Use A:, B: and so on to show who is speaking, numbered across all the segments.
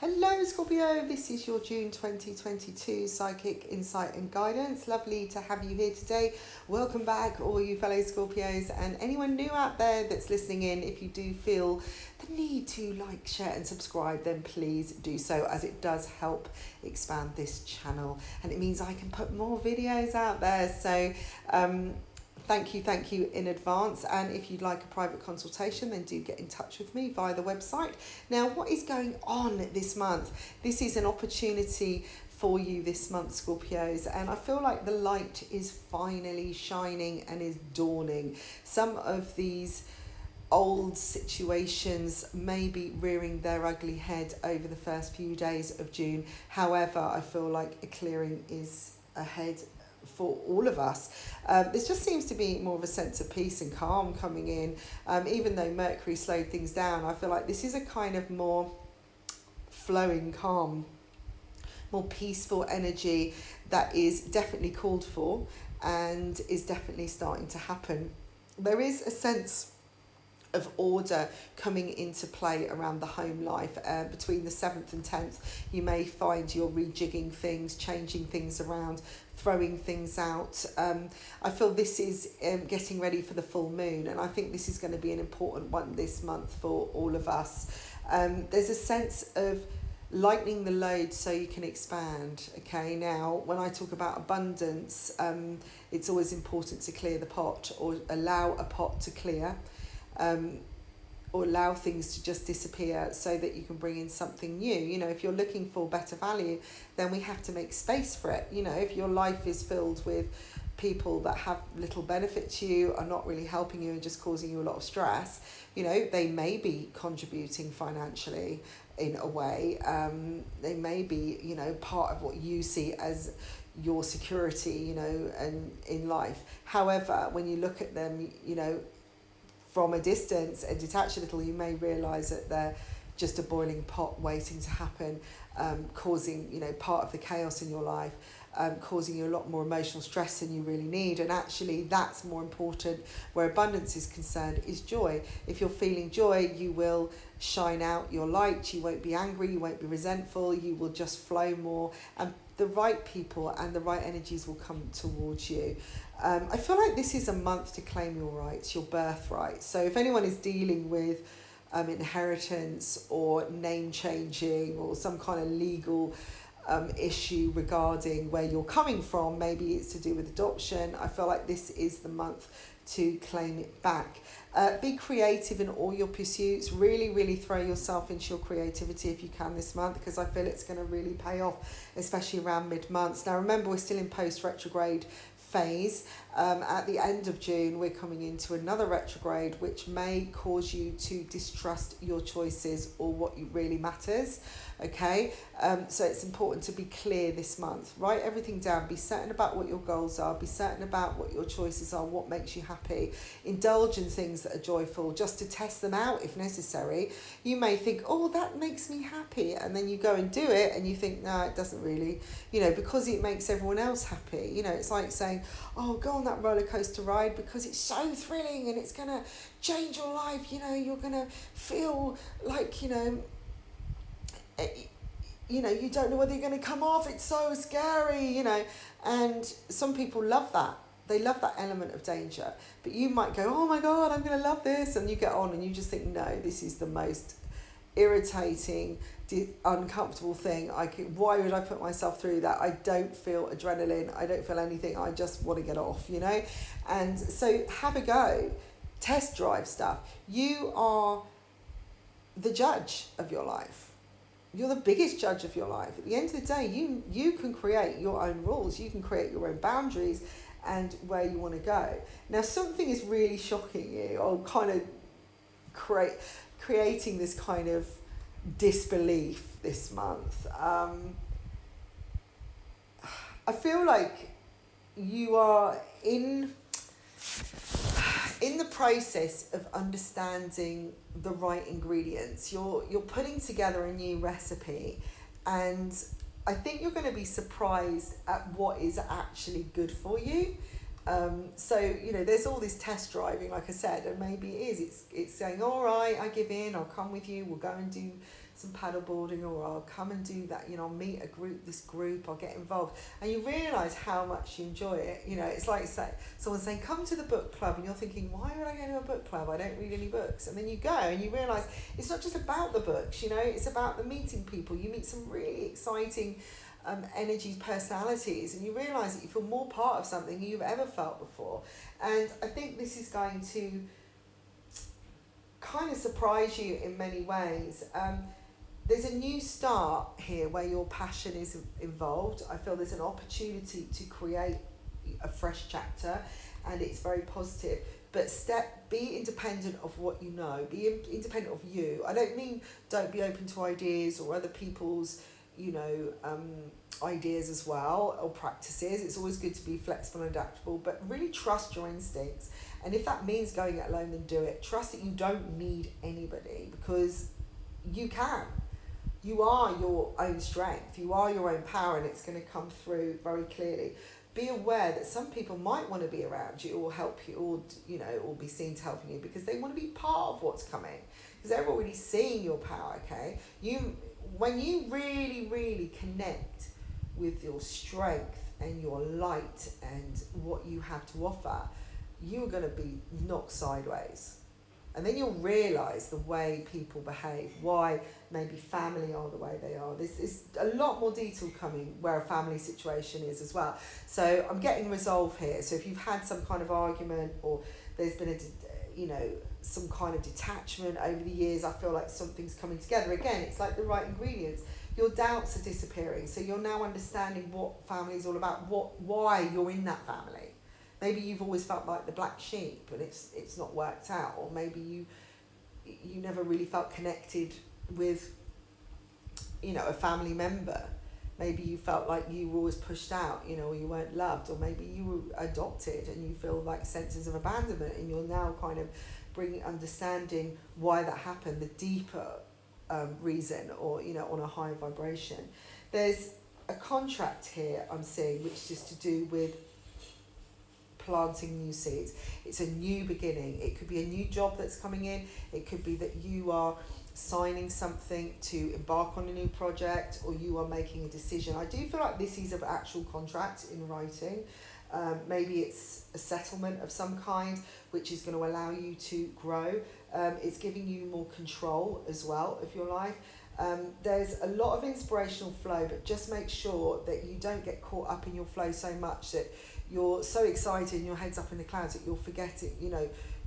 A: Hello Scorpio, this is your June 2022 Psychic Insight and Guidance. Lovely to have you here today. Welcome back all you fellow Scorpios and anyone new out there that's listening in. If you do feel the need to like, share and subscribe, then please do so, as it does help expand this channel and it means I can put more videos out there. So thank you in advance. And if you'd like a private consultation, then do get in touch with me via the website. Now, what is going on this month? This is an opportunity for you this month, Scorpios, and I feel like the light is finally shining and is dawning. Some of these old situations may be rearing their ugly head over the first few days of June. However, I feel like a clearing is ahead for all of us. There just seems to be more of a sense of peace and calm coming in. Even though Mercury slowed things down, I feel like this is a kind of more flowing, calm, more peaceful energy that is definitely called for and is definitely starting to happen. There is a sense of order coming into play around the home life. Between the 7th and 10th, you may find you're rejigging things, changing things around, throwing things out. I feel this is getting ready for the full moon, and I think this is going to be an important one this month for all of us. There's a sense of lightening the load so you can expand. Okay, now when I talk about abundance, it's always important to clear the pot, or allow a pot to clear. Or allow things to just disappear so that you can bring in something new. You know, if you're looking for better value, then we have to make space for it. You know, if your life is filled with people that have little benefit to you, are not really helping you and just causing you a lot of stress, you know, they may be contributing financially in a way. They may be, you know, part of what you see as your security, you know, and in life. However, when you look at them, you know, from a distance and detach a little, you may realise that they're just a boiling pot waiting to happen, causing, you know, part of the chaos in your life, causing you a lot more emotional stress than you really need. And actually that's more important. Where abundance is concerned is joy. If you're feeling joy, you will shine out your light. You won't be angry, you won't be resentful, you will just flow more, and the right people and the right energies will come towards you. I feel like this is a month to claim your rights, your birthright. So if anyone is dealing with inheritance or name changing or some kind of legal issue regarding where you're coming from, maybe it's to do with adoption, I feel like this is the month to claim it back. Be creative in all your pursuits. Really throw yourself into your creativity if you can this month, because I feel it's going to really pay off, especially around mid-months. Now remember, we're still in post-retrograde phase. At the end of June, we're coming into another retrograde, which may cause you to distrust your choices or what really matters. Okay, so it's important to be clear this month. Write everything down. Be certain about what your goals are. Be certain about what your choices are, what makes you happy. Indulge in things that are joyful, just to test them out if necessary. You may think, oh, that makes me happy, and then you go and do it and you think, no, it doesn't really, you know, because it makes everyone else happy. You know, it's like saying, oh, go on that roller coaster ride because it's so thrilling and it's gonna change your life. You know, you're gonna feel like, you know, you don't know whether you're going to come off. It's so scary, you know. And some people love that. They love that element of danger. But you might go, oh my God, I'm going to love this. And you get on and you just think, no, this is the most irritating, uncomfortable thing. Why would I put myself through that? I don't feel adrenaline. I don't feel anything. I just want to get off, you know. And so have a go. Test drive stuff. You are the judge of your life. You're the biggest judge of your life. At the end of the day, you can create your own rules. You can create your own boundaries and where you want to go. Now, something is really shocking you, or kind of creating this kind of disbelief this month. I feel like you are in the process of understanding the right ingredients. You're putting together a new recipe, and I think you're going to be surprised at what is actually good for you. So, you know, there's all this test driving, like I said, and maybe it is. It's saying, all right, I give in, I'll come with you, we'll go and do some paddle boarding, or I'll come and do that, I'll meet this group, I'll get involved. And you realise how much you enjoy it. It's like someone saying, come to the book club, and you're thinking, why would I go to a book club? I don't read any books. And then you go and you realise it's not just about the books, it's about the meeting people. You meet some really exciting energies, personalities, and you realise that you feel more part of something than you've ever felt before. And I think this is going to kind of surprise you in many ways. There's a new start here where your passion is involved. I feel there's an opportunity to create a fresh chapter, and it's very positive. But be independent of what you know. Be independent of you. I don't mean don't be open to ideas or other people's, ideas as well, or practices. It's always good to be flexible and adaptable, but really trust your instincts. And if that means going it alone, then do it. Trust that you don't need anybody, because you can. You are your own strength. You are your own power, and it's going to come through very clearly. Be aware that some people might want to be around you or help you, or or be seen to helping you, because they want to be part of what's coming, because they're already seeing your power. Okay, when you really, really connect with your strength and your light and what you have to offer, you're going to be knocked sideways. And then you'll realise the way people behave, why maybe family are the way they are. This is a lot more detail coming where a family situation is as well. So I'm getting resolve here. So if you've had some kind of argument, or there's been some kind of detachment over the years, I feel like something's coming together. Again, it's like the right ingredients. Your doubts are disappearing. So you're now understanding what family is all about, why you're in that family. Maybe you've always felt like the black sheep, and it's not worked out. Or maybe you never really felt connected with, a family member. Maybe you felt like you were always pushed out, or you weren't loved. Or maybe you were adopted and you feel like senses of abandonment, and you're now kind of understanding why that happened, the deeper reason, or, on a higher vibration. There's a contract here I'm seeing, which is to do with planting new seeds. It's a new beginning. It could be a new job that's coming in. It could be that you are signing something to embark on a new project, or you are making a decision. I do feel like this is an actual contract in writing. Maybe it's a settlement of some kind, which is going to allow you to grow. It's giving you more control as well of your life. There's a lot of inspirational flow, but just make sure that you don't get caught up in your flow so much that you're so excited and your head's up in the clouds that you're forgetting,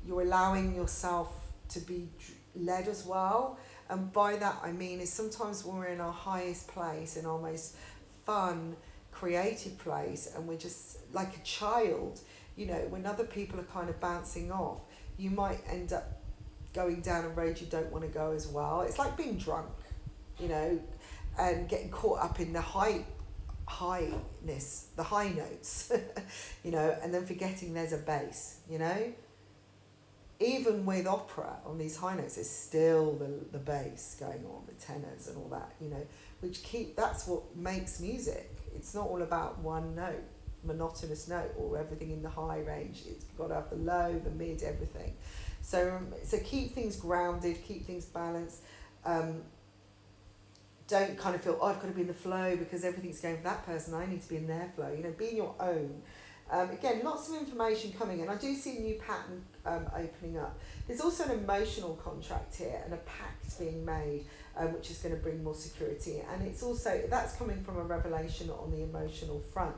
A: you're allowing yourself to be led as well. And by that I mean is sometimes when we're in our highest place, in our most fun, creative place, and we're just like a child, when other people are kind of bouncing off, you might end up going down a road you don't want to go as well. It's like being drunk, and getting caught up in the highness, the high notes, and then forgetting there's a bass, Even with opera, on these high notes, there's still the bass going on, the tenors and all that, that's what makes music. It's not all about one note, monotonous note, or everything in the high range. It's got to have the low, the mid, everything. So keep things grounded, keep things balanced. Don't kind of feel, I've got to be in the flow because everything's going for that person. I need to be in their flow. Be in your own. Again, lots of information coming in. I do see a new pattern opening up. There's also an emotional contract here and a pact being made, which is going to bring more security. And it's also, that's coming from a revelation on the emotional front.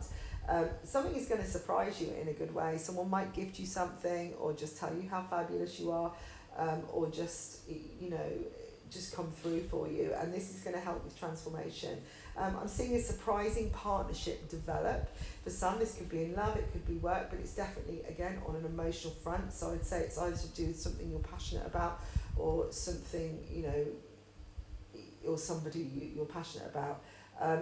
A: Something is going to surprise you in a good way. Someone might gift you something, or just tell you how fabulous you are, or just, just come through for you, and this is going to help with transformation. I'm seeing a surprising partnership develop. For some, this could be in love, it could be work, but it's definitely, again, on an emotional front. So I'd say it's either to do with something you're passionate about, or something, or somebody you're passionate about.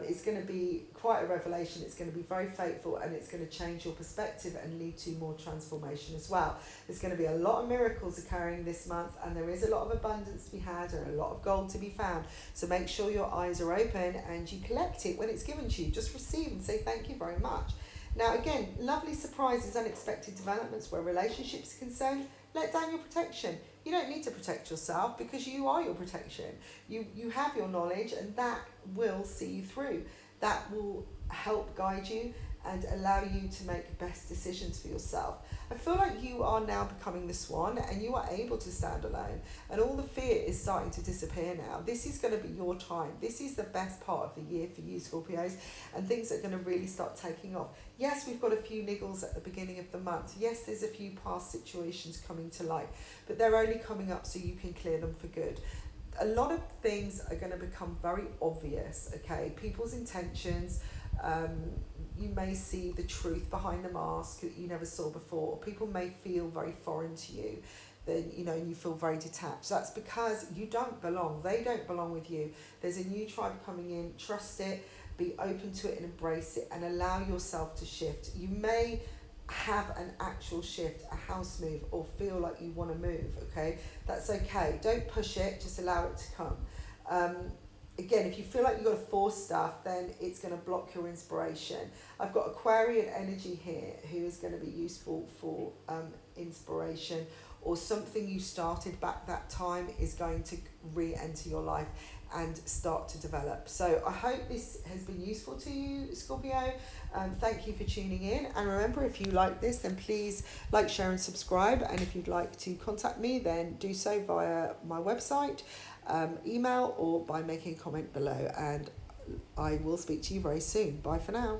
A: It's going to be quite a revelation. It's going to be very fateful, and it's going to change your perspective and lead to more transformation as well. There's going to be a lot of miracles occurring this month, and there is a lot of abundance to be had and a lot of gold to be found. So make sure your eyes are open and you collect it when it's given to you. Just receive and say thank you very much. Now again, lovely surprises, unexpected developments where relationships are concerned. Let down your protection. You don't need to protect yourself because you are your protection. You have your knowledge, and that will see you through. That will help guide you and allow you to make best decisions for yourself. I feel like you are now becoming the swan and you are able to stand alone, and all the fear is starting to disappear now. This is going to be your time. This is the best part of the year for you, Scorpios, and things are going to really start taking off. Yes, we've got a few niggles at the beginning of the month. Yes, there's a few past situations coming to light, but they're only coming up so you can clear them for good. A lot of things are going to become very obvious, okay? People's intentions, you may see the truth behind the mask that you never saw before. People may feel very foreign to you, then you feel very detached. That's because you don't belong. They don't belong with you. There's a new tribe coming in. Trust it, be open to it and embrace it, and allow yourself to shift. You may have an actual shift, a house move, or feel like you want to move, okay? That's okay. Don't push it, just allow it to come. Again, if you feel like you've got to force stuff, then it's going to block your inspiration. I've got Aquarian energy here who is going to be useful for inspiration, or something you started back that time is going to re-enter your life and start to develop. So I hope this has been useful to you, Scorpio. Thank you for tuning in. And remember, if you like this, then please like, share and subscribe. And if you'd like to contact me, then do so via my website, email, or by making a comment below. And I will speak to you very soon. Bye for now.